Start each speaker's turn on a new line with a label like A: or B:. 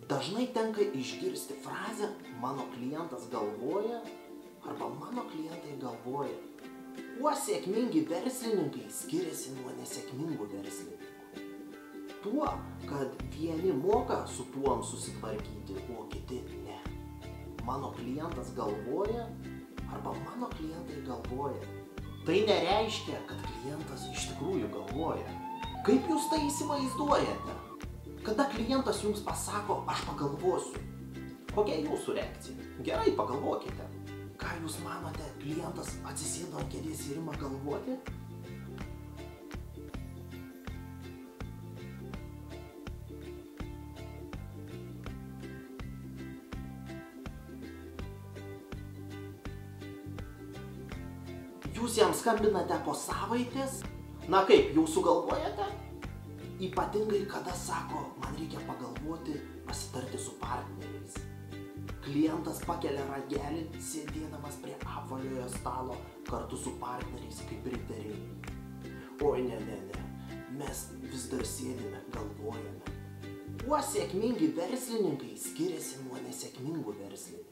A: Dažnai tenka išgirsti frazę "mano klientas galvoja" arba "mano klientai galvoja". Kuo sėkmingi verslininkai skiriasi nuo nesėkmingų verslininkų? Tuo, kad vieni moka su tuom susitvarkyti, o kiti ne. Mano klientas galvoja arba mano klientai galvoja. Tai nereiškia, kad klientas iš tikrųjų galvoja. Kaip jūs tai įsivaizduojate? Kada klientas jums pasako, aš pagalvosiu, kokia jūsų reakcija? Gerai, pagalvokite. Ką jūs manote, klientas atsisėdo ant kėdės ir ima galvoti? Jūs jam skambinate po savaitės? Na kaip, jau sugalvojate? Ypatingai, kada sako, man reikia pagalvoti, pasitarti su partneriais. Klientas pakelia ragelį, sėdėdamas prie apvaliojo stalo kartu su partneriais kaip riteriai. Oi, ne, mes vis dar sėdime, galvojame. Kuo sėkmingi verslininkai skiriasi nuo nesėkmingų verslininkų?